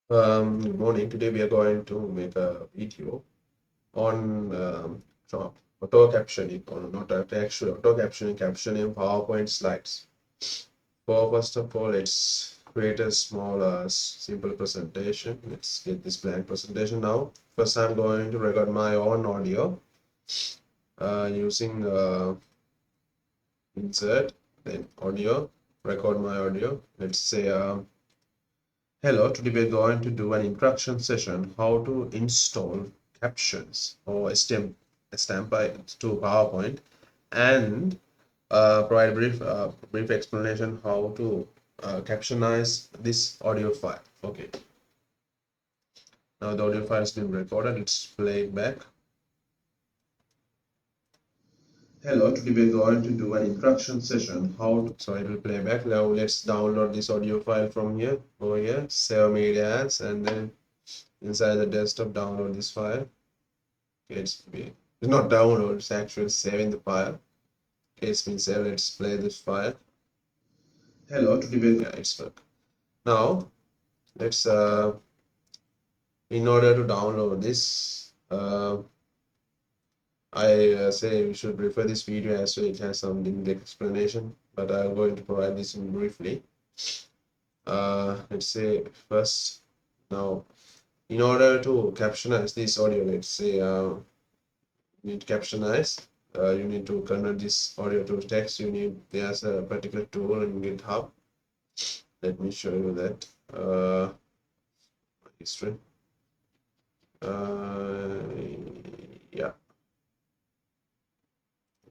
Good morning. Today we are going to make a video on auto captioning, or not actually auto captioning PowerPoint slides. First of all, let's create a small, simple presentation. Let's get this blank presentation now. First, I'm going to record my own audio using insert, then audio, record my audio. Let's say hello, today we're going to do an introduction session how to install captions or stamp to PowerPoint and provide a brief explanation how to captionize this audio file. Okay, now the audio file has been recorded. Let's play it back. Hello, today we're going to do an introduction session how to, so it will play back. Now let's download this audio file from here, over here, save media as, and then inside the desktop download this file. It's not download, it's actually saving the file. Okay, it's been saved. Let's play this file. Hello, today yeah, it's work. Now let's in order to download this, I say we should refer this video as well. It has some in-depth explanation, but I'm going to provide this in briefly. Let's say first, now in order to captionize this audio, let's say need to captionize. You need to convert this audio to text. There's a particular tool in GitHub. Let me show you that. History. Yeah,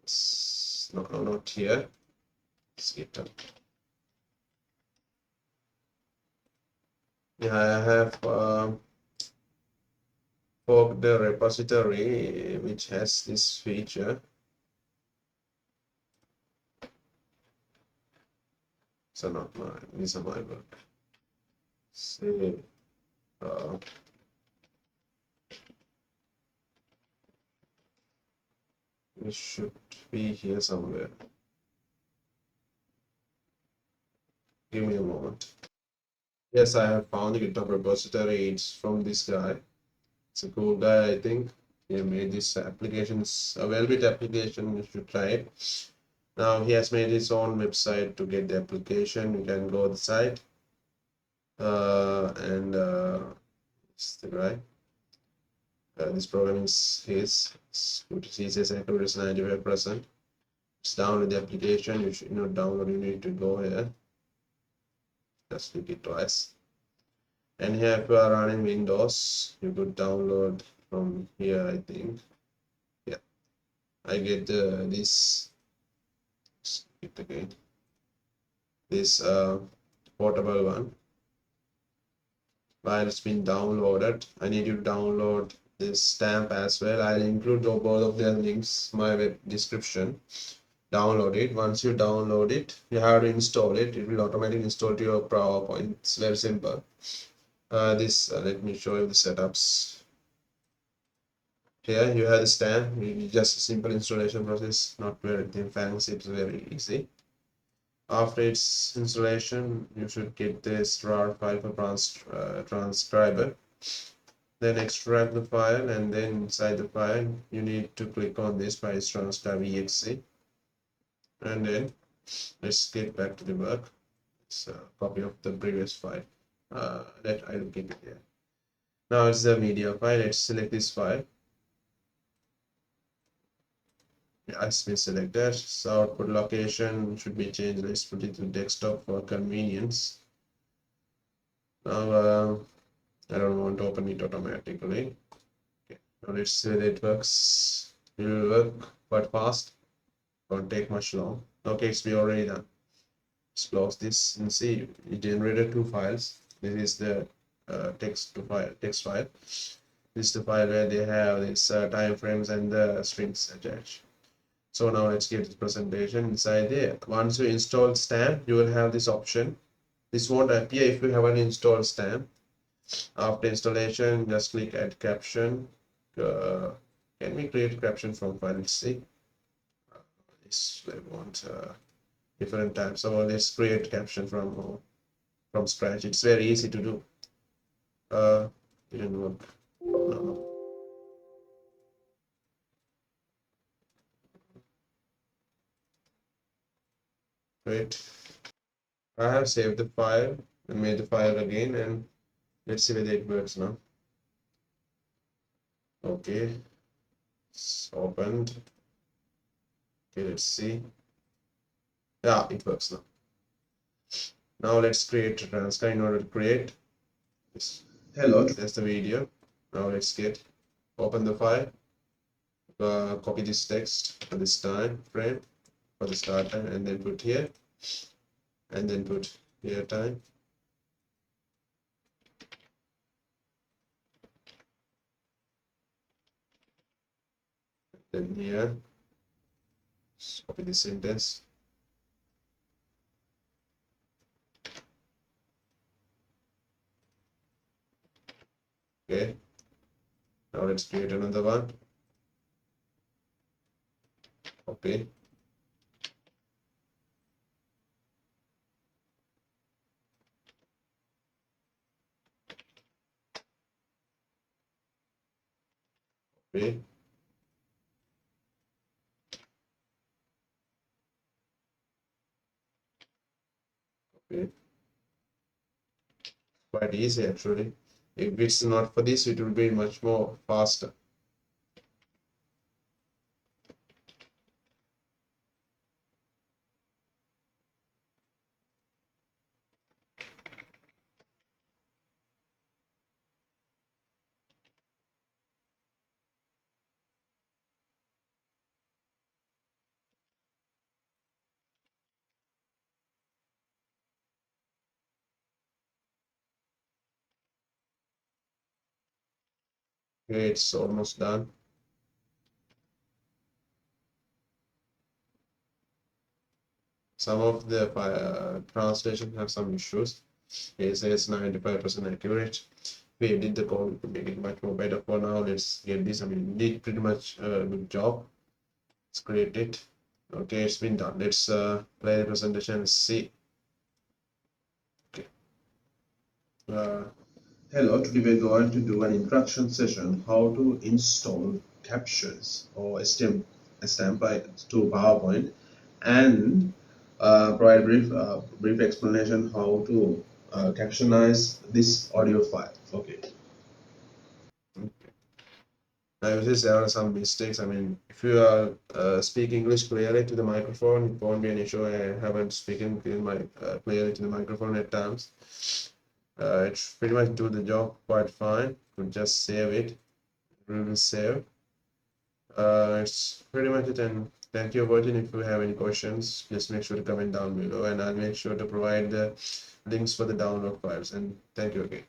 it's not here. It's GitHub. Yeah, I have forked the repository which has this feature. So not mine. These are my work. Say, it should be here somewhere. Give me a moment. Yes, I have found the GitHub repository. It's from this guy. It's a cool guy, I think. He made this application. It's a well-built application. You should try it. Now he has made his own website to get the application. You can go to the site and it's the guy. This program is his. He says accuracy is 95%. It's download the application. You should not download. You need to go here. Just click it twice. And here, if you are running Windows, you could download from here, I think. Yeah, I get this. It again. This portable one. While it's been downloaded, I need you to download this stamp as well. I'll include both of their links in my web description. Download it. Once you download it, you have to install it. It will automatically install to your PowerPoint. It's very simple. Let me show you the setups. Here you have the stamp. Just a simple installation process, not very fancy. It's very easy. After its installation, you should get this RAR file for transcriber. Then extract the file, and then inside the file, you need to click on this files transcribe exe. And then let's get back to the work. It's a copy of the previous file. That I will keep it here. Now it's the media file. Let's select this file. It's been selected. So output location should be changed. Let's put it to desktop for convenience. Now I don't want to open it automatically. Okay. Now let's say that it works. It will work quite fast. Won't take much long. Okay, it's been already done. Let's close this and see. It generated two files. This is the text file. This is the file where they have these time frames and the strings attached. So now let's get the presentation inside there. Once you install stamp, you will have this option. This won't appear if you haven't installed stamp. After installation, just click add caption. Can we create a caption from file? Let's see. This I want different types. So let's create caption from scratch. It's very easy to do. Didn't work. No. Wait. I have saved the file and made the file again, and let's see whether it works now. Okay, it's opened. Okay, let's see. Yeah, it works now. Now let's create a transcript. In order to create this, hello, that's the video. Now let's get open the file, copy this text for this time frame for the start time, and then put here, and then put here time. Then here, copy this sentence. Okay, now let's create another one. Copy. Copy. Copy. Quite easy actually. If it's not for this, it will be much more faster. Okay, it's almost done. Some of the translation have some issues. It says 95% accurate. We did the code to make it much more better. For now, let's get this. I mean, did pretty much a good job. Let's create it. Okay, it's been done. Let's play the presentation and see. Okay. Hello, today we're going to do an introduction session how to install captions or stamp to PowerPoint, and provide brief explanation how to captionize this audio file. Okay. Now, if there are some mistakes, I mean, if you are speak English clearly to the microphone, it won't be an issue. I haven't spoken clearly to the microphone at times. It's pretty much do the job quite fine. You just save it. It will save. It's pretty much it. And thank you for watching. If you have any questions, just make sure to comment down below, and I'll make sure to provide the links for the download files. And thank you again.